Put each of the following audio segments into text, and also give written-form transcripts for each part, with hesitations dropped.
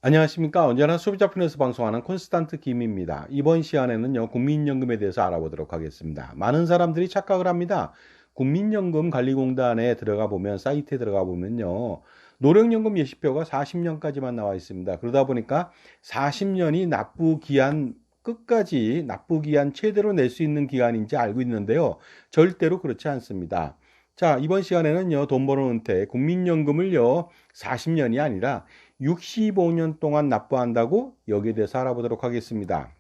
안녕하십니까. 언제나 소비자 편에서 방송하는 콘스탄트 김입니다. 이번 시간에는요, 국민연금에 대해서 알아보도록 하겠습니다. 많은 사람들이 착각을 합니다. 국민연금 관리공단에 들어가 보면, 사이트에 들어가 보면요, 노령연금 예시표가 40년까지만 나와 있습니다. 그러다 보니까 40년이 납부기한 끝까지 납부기한 최대로 낼 수 있는 기간인지 알고 있는데요. 절대로 그렇지 않습니다. 자, 이번 시간에는요, 돈 버는 은퇴, 국민연금을요, 40년이 아니라 65년 동안 납부한다고 여기에 대해서 알아보도록 하겠습니다.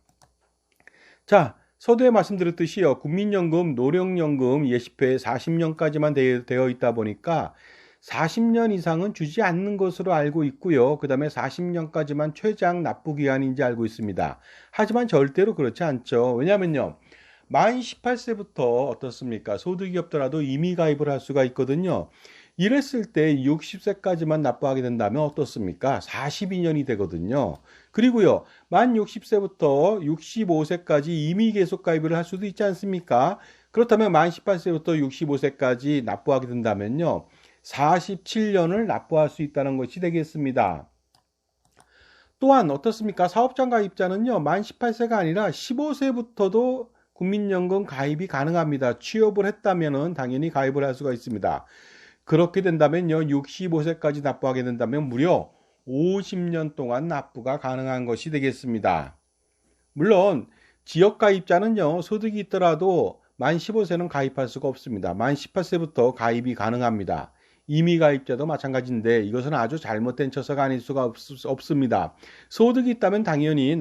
자, 서두에 말씀드렸듯이요. 국민연금, 노령연금 예시표에 40년까지만 되어 있다 보니까 40년 이상은 주지 않는 것으로 알고 있고요. 그 다음에 40년까지만 최장 납부 기간인지 알고 있습니다. 하지만 절대로 그렇지 않죠. 왜냐면요. 만 18세부터 어떻습니까? 소득이 없더라도 임의 가입을 할 수가 있거든요. 이랬을 때 60세까지만 납부하게 된다면 어떻습니까? 42년이 되거든요. 그리고요, 만 60세부터 65세까지 임의 계속 가입을 할 수도 있지 않습니까? 그렇다면 만 18세부터 65세까지 납부하게 된다면요, 47년을 납부할 수 있다는 것이 되겠습니다. 또한 어떻습니까? 사업장 가입자는요, 만 18세가 아니라 15세부터도 국민연금 가입이 가능합니다. 취업을 했다면 당연히 가입을 할 수가 있습니다. 그렇게 된다면요, 65세까지 납부하게 된다면 무려 50년 동안 납부가 가능한 것이 되겠습니다. 물론 지역가입자는요, 소득이 있더라도 만 15세는 가입할 수가 없습니다. 만 18세부터 가입이 가능합니다. 임의가입자도 마찬가지인데 이것은 아주 잘못된 처사가 아닐 수가 없습니다. 소득이 있다면 당연히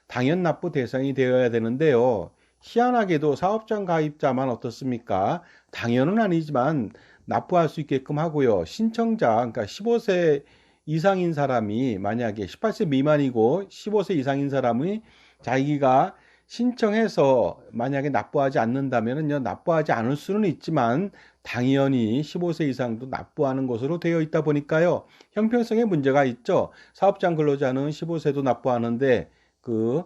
당연 납부 대상이 되어야 되는데요. 희한하게도 사업장 가입자만 어떻습니까? 당연은 아니지만 납부할 수 있게끔 하고요. 신청자, 그러니까 15세 이상인 사람이 만약에 18세 미만이고 15세 이상인 사람이 자기가 신청해서 만약에 납부하지 않는다면요, 납부하지 않을 수는 있지만 당연히 15세 이상도 납부하는 것으로 되어 있다 보니까요, 형평성에 문제가 있죠. 사업장 근로자는 15세도 납부하는데 그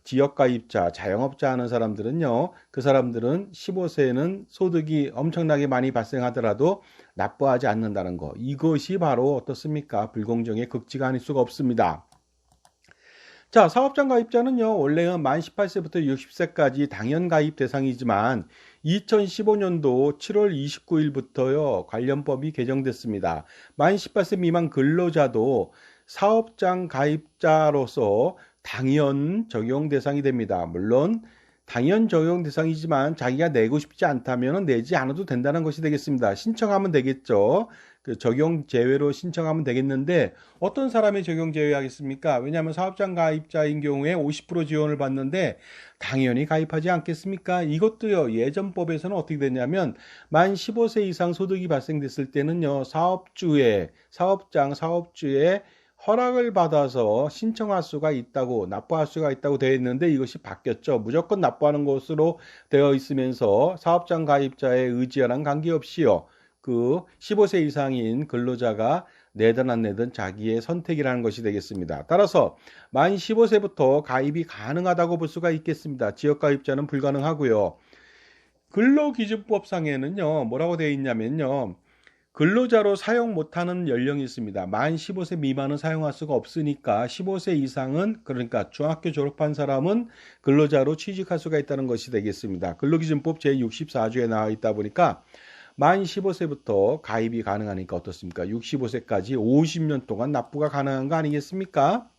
지역가입자, 자영업자 하는 사람들은요, 그 사람들은 15세에는 소득이 엄청나게 많이 발생하더라도 납부하지 않는다는 거. 이것이 바로 어떻습니까? 불공정의 극치가 아닐 수가 없습니다. 자, 사업장 가입자는요, 원래는 만 18세부터 60세까지 당연 가입 대상이지만 2015년도 7월 29일부터요, 관련법이 개정됐습니다. 만 18세 미만 근로자도 사업장 가입자로서 당연 적용 대상이 됩니다. 물론 당연 적용 대상이지만 자기가 내고 싶지 않다면 내지 않아도 된다는 것이 되겠습니다. 신청하면 되겠죠. 그 적용 제외로 신청하면 되겠는데 어떤 사람이 적용 제외하겠습니까? 왜냐하면 사업장 가입자인 경우에 50% 지원을 받는데 당연히 가입하지 않겠습니까? 이것도요, 예전 법에서는 어떻게 됐냐면 만 15세 이상 소득이 발생됐을 때는요, 사업주의 허락을 받아서 신청할 수가 있다고, 납부할 수가 있다고 되어 있는데 이것이 바뀌었죠. 무조건 납부하는 것으로 되어 있으면서 사업장 가입자의 의지와는 관계없이요, 그 15세 이상인 근로자가 내든 안 내든 자기의 선택이라는 것이 되겠습니다. 따라서 만 15세부터 가입이 가능하다고 볼 수가 있겠습니다. 지역가입자는 불가능하고요. 근로기준법상에는요, 뭐라고 되어 있냐면요, 근로자로 사용 못하는 연령이 있습니다. 만 15세 미만은 사용할 수가 없으니까 15세 이상은, 그러니까 중학교 졸업한 사람은 근로자로 취직할 수가 있다는 것이 되겠습니다. 근로기준법 제64조에 나와 있다 보니까 만 15세부터 가입이 가능하니까 어떻습니까? 65세까지 50년 동안 납부가 가능한 거 아니겠습니까?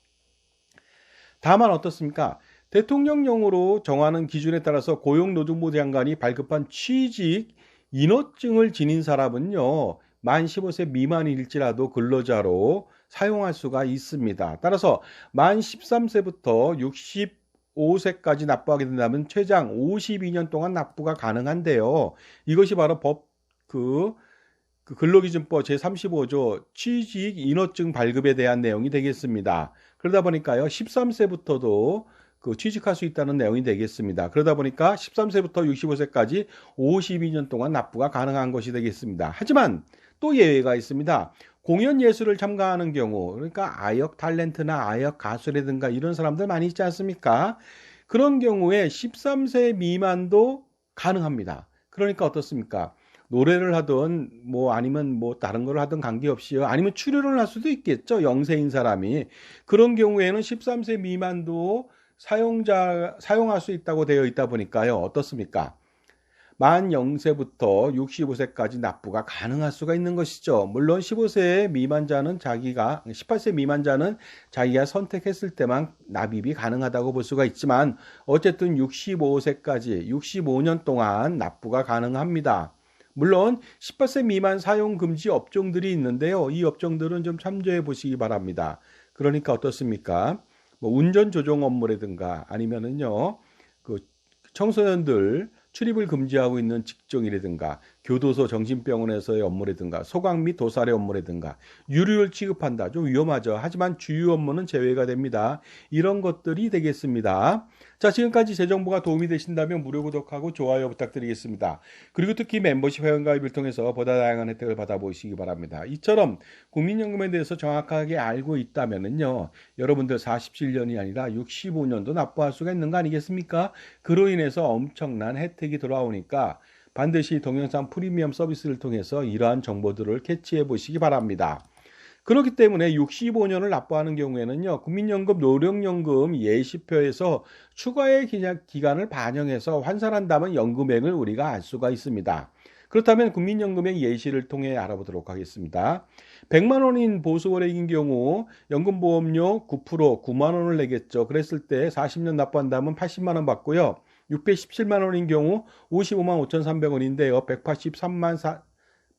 다만 어떻습니까? 대통령령으로 정하는 기준에 따라서 고용노동부 장관이 발급한 취직 인허증을 지닌 사람은요, 만 15세 미만일지라도 근로자로 사용할 수가 있습니다. 따라서 만 13세부터 65세까지 납부하게 된다면 최장 52년 동안 납부가 가능한데요. 이것이 바로 그 근로기준법 제35조 취직 인허증 발급에 대한 내용이 되겠습니다. 그러다 보니까요, 13세부터도 그 취직할 수 있다는 내용이 되겠습니다. 그러다 보니까 13세부터 65세까지 52년 동안 납부가 가능한 것이 되겠습니다. 하지만 또 예외가 있습니다. 공연 예술을 참가하는 경우, 그러니까 아역 탤런트나 아역 가수라든가 이런 사람들 많이 있지 않습니까? 그런 경우에 13세 미만도 가능합니다. 그러니까 어떻습니까? 노래를 하든 뭐 아니면 뭐 다른 걸 하든 관계없이요. 아니면 출연을 할 수도 있겠죠. 영세인 사람이. 그런 경우에는 13세 미만도 사용할 수 있다고 되어 있다 보니까요. 어떻습니까? 만 0세부터 65세까지 납부가 가능할 수가 있는 것이죠. 물론 15세 미만자는 18세 미만자는 자기가 선택했을 때만 납입이 가능하다고 볼 수가 있지만 어쨌든 65세까지 65년 동안 납부가 가능합니다. 물론 18세 미만 사용 금지 업종들이 있는데요. 이 업종들은 좀 참조해 보시기 바랍니다. 그러니까 어떻습니까? 뭐 운전 조종 업무라든가 아니면은요. 그 청소년들 출입을 금지하고 있는 직종이라든가 교도소 정신병원에서의 업무라든가 소강 및 도살의 업무라든가 유류를 취급한다. 좀 위험하죠. 하지만 주요 업무는 제외가 됩니다. 이런 것들이 되겠습니다. 자, 지금까지 제 정보가 도움이 되신다면 무료 구독하고 좋아요 부탁드리겠습니다. 그리고 특히 멤버십 회원가입을 통해서 보다 다양한 혜택을 받아보시기 바랍니다. 이처럼 국민연금에 대해서 정확하게 알고 있다면요, 여러분들 47년이 아니라 65년도 납부할 수가 있는 거 아니겠습니까? 그로 인해서 엄청난 혜택이 돌아오니까 반드시 동영상 프리미엄 서비스를 통해서 이러한 정보들을 캐치해 보시기 바랍니다. 그렇기 때문에 65년을 납부하는 경우에는요, 국민연금, 노령연금 예시표에서 추가의 기간을 반영해서 환산한다면 연금액을 우리가 알 수가 있습니다. 그렇다면 국민연금의 예시를 통해 알아보도록 하겠습니다. 100만 원인 보수월액인 경우 연금보험료 9% 9만 원을 내겠죠. 그랬을 때 40년 납부한다면 80만 원 받고요. 617만 원인 경우 55만 5,300원인데요.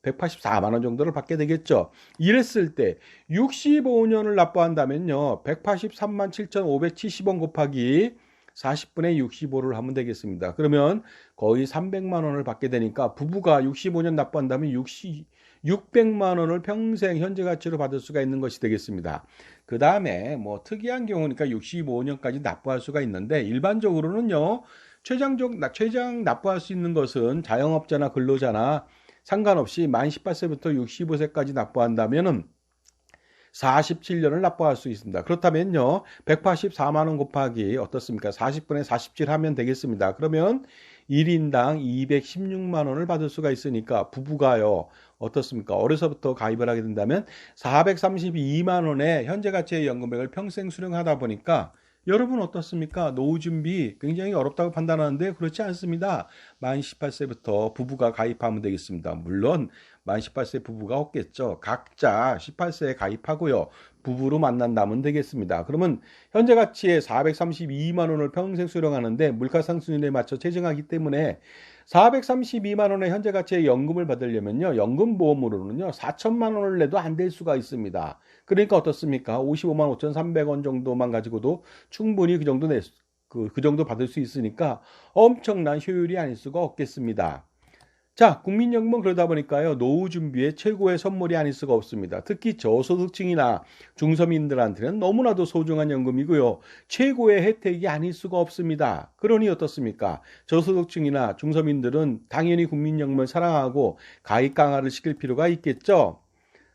184만 원 정도를 받게 되겠죠. 이랬을 때 65년을 납부한다면요. 183만 7,570원 곱하기 40분의 65를 하면 되겠습니다. 그러면 거의 300만 원을 받게 되니까 부부가 65년 납부한다면 600만 원을 평생 현재 가치로 받을 수가 있는 것이 되겠습니다. 그 다음에 뭐 특이한 경우니까 65년까지 납부할 수가 있는데 일반적으로는요. 최장 납부할 수 있는 것은 자영업자나 근로자나 상관없이 만 18세부터 65세까지 납부한다면은 47년을 납부할 수 있습니다. 그렇다면요. 184만 원 곱하기 어떻습니까? 40분의 47 하면 되겠습니다. 그러면 1인당 216만 원을 받을 수가 있으니까 부부가요. 어떻습니까? 어려서부터 가입을 하게 된다면 432만 원의 현재 가치의 연금액을 평생 수령하다 보니까 여러분 어떻습니까? 노후 준비 굉장히 어렵다고 판단하는데 그렇지 않습니다. 만 18세부터 부부가 가입하면 되겠습니다. 물론 만 18세 부부가 없겠죠. 각자 18세에 가입하고요. 부부로 만난다면 되겠습니다. 그러면 현재 가치의 432만 원을 평생 수령하는데 물가상승률에 맞춰 책정하기 때문에 432만 원의 현재 가치의 연금을 받으려면요. 연금보험으로는요. 4천만 원을 내도 안 될 수가 있습니다. 그러니까 어떻습니까? 55만 5,300원 정도만 가지고도 충분히 그 정도 받을 수 있으니까 엄청난 효율이 아닐 수가 없겠습니다. 자, 국민연금은 그러다 보니까요, 노후 준비에 최고의 선물이 아닐 수가 없습니다. 특히 저소득층이나 중서민들한테는 너무나도 소중한 연금이고요, 최고의 혜택이 아닐 수가 없습니다. 그러니 어떻습니까? 저소득층이나 중서민들은 당연히 국민연금을 사랑하고 가입 강화를 시킬 필요가 있겠죠.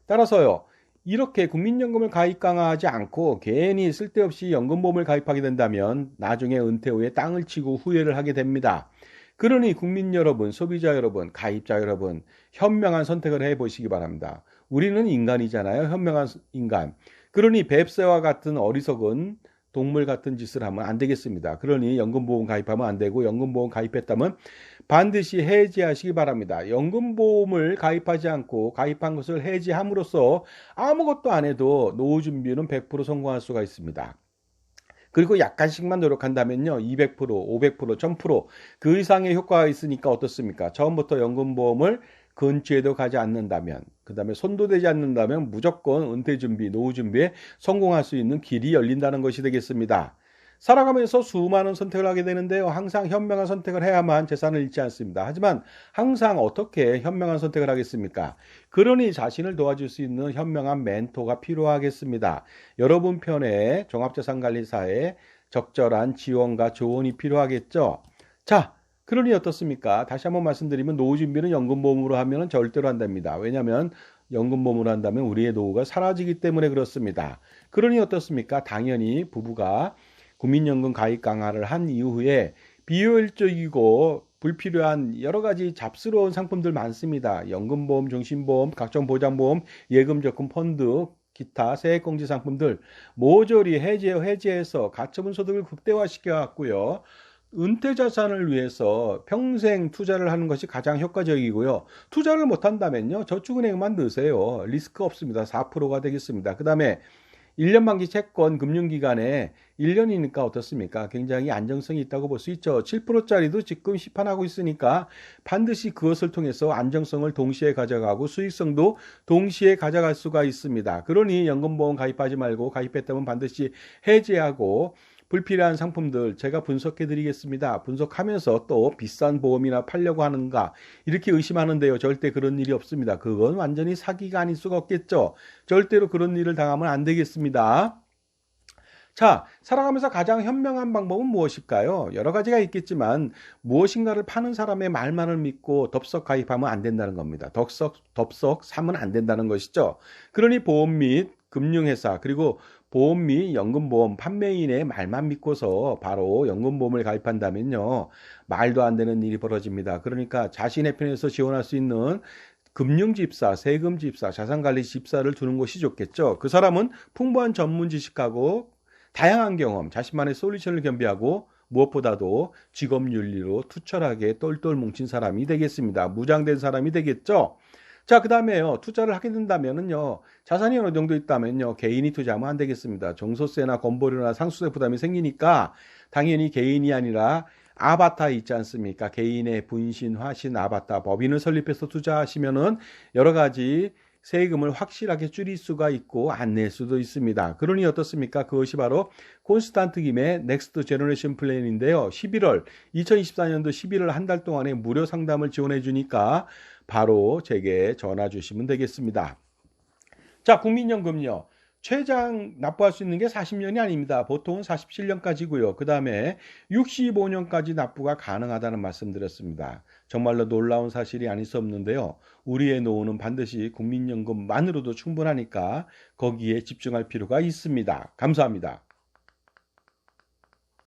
따라서요, 이렇게 국민연금을 가입 강화하지 않고 괜히 쓸데없이 연금보험을 가입하게 된다면 나중에 은퇴 후에 땅을 치고 후회를 하게 됩니다. 그러니 국민 여러분, 소비자 여러분, 가입자 여러분, 현명한 선택을 해보시기 바랍니다. 우리는 인간이잖아요. 현명한 인간. 그러니 뱁새와 같은 어리석은 동물 같은 짓을 하면 안 되겠습니다. 그러니 연금보험 가입하면 안 되고 연금보험 가입했다면 반드시 해지하시기 바랍니다. 연금보험을 가입하지 않고 가입한 것을 해지함으로써 아무것도 안 해도 노후 준비는 100% 성공할 수가 있습니다. 그리고 약간씩만 노력한다면요. 200%, 500%, 1000%그 이상의 효과가 있으니까 어떻습니까? 처음부터 연금보험을 근처에도 가지 않는다면, 그 다음에 손도 대지 않는다면 무조건 은퇴 준비, 노후 준비에 성공할 수 있는 길이 열린다는 것이 되겠습니다. 살아가면서 수많은 선택을 하게 되는데요. 항상 현명한 선택을 해야만 재산을 잃지 않습니다. 하지만 항상 어떻게 현명한 선택을 하겠습니까? 그러니 자신을 도와줄 수 있는 현명한 멘토가 필요하겠습니다. 여러분 편에 종합자산관리사의 적절한 지원과 조언이 필요하겠죠. 자, 그러니 어떻습니까? 다시 한번 말씀드리면 노후 준비는 연금보험으로 하면 절대로 안 됩니다. 왜냐하면 연금보험으로 한다면 우리의 노후가 사라지기 때문에 그렇습니다. 그러니 어떻습니까? 당연히 부부가 국민연금 가입 강화를 한 이후에 비효율적이고 불필요한 여러 가지 잡스러운 상품들 많습니다. 연금보험, 종신보험, 각종 보장보험, 예금, 적금, 펀드, 기타 세액공제 상품들 모조리 해지해서 가처분 소득을 극대화시켜 갖고요. 은퇴 자산을 위해서 평생 투자를 하는 것이 가장 효과적이고요. 투자를 못 한다면요. 저축은행만 넣으세요. 리스크 없습니다. 4%가 되겠습니다. 그다음에 1년 만기 채권 금융기관에 1년이니까 어떻습니까? 굉장히 안정성이 있다고 볼 수 있죠. 7%짜리도 지금 시판하고 있으니까 반드시 그것을 통해서 안정성을 동시에 가져가고 수익성도 동시에 가져갈 수가 있습니다. 그러니 연금보험 가입하지 말고 가입했다면 반드시 해지하고 불필요한 상품들 제가 분석해 드리겠습니다. 분석하면서 또 비싼 보험이나 팔려고 하는가 이렇게 의심하는데요. 절대 그런 일이 없습니다. 그건 완전히 사기가 아닐 수가 없겠죠. 절대로 그런 일을 당하면 안 되겠습니다. 자, 살아가면서 가장 현명한 방법은 무엇일까요? 여러 가지가 있겠지만 무엇인가를 파는 사람의 말만을 믿고 덥석 가입하면 안 된다는 겁니다. 덥석 사면 안 된다는 것이죠. 그러니 보험 및 금융회사 그리고 보험 및 연금보험 판매인의 말만 믿고서 바로 연금보험을 가입한다면요. 말도 안 되는 일이 벌어집니다. 그러니까 자신의 편에서 지원할 수 있는 금융집사, 세금집사, 자산관리집사를 두는 것이 좋겠죠. 그 사람은 풍부한 전문 지식하고 다양한 경험, 자신만의 솔루션을 겸비하고 무엇보다도 직업윤리로 투철하게 똘똘 뭉친 사람이 되겠습니다. 무장된 사람이 되겠죠. 자, 그 다음에요. 투자를 하게 된다면은요. 자산이 어느 정도 있다면요. 개인이 투자하면 안 되겠습니다. 종소세나 건보료나 상수세 부담이 생기니까 당연히 개인이 아니라 아바타 있지 않습니까? 개인의 분신, 화신, 아바타, 법인을 설립해서 투자하시면은 여러 가지 세금을 확실하게 줄일 수가 있고 안 낼 수도 있습니다. 그러니 어떻습니까? 그것이 바로 콘스탄트 김의 넥스트 제너레이션 플랜인데요. 2024년도 11월 한 달 동안에 무료 상담을 지원해 주니까 바로 제게 전화 주시면 되겠습니다. 자, 국민연금요. 최장 납부할 수 있는 게 40년이 아닙니다. 보통은 47년까지고요. 그 다음에 65년까지 납부가 가능하다는 말씀 드렸습니다. 정말로 놀라운 사실이 아닐 수 없는데요. 우리의 노후는 반드시 국민연금만으로도 충분하니까 거기에 집중할 필요가 있습니다. 감사합니다.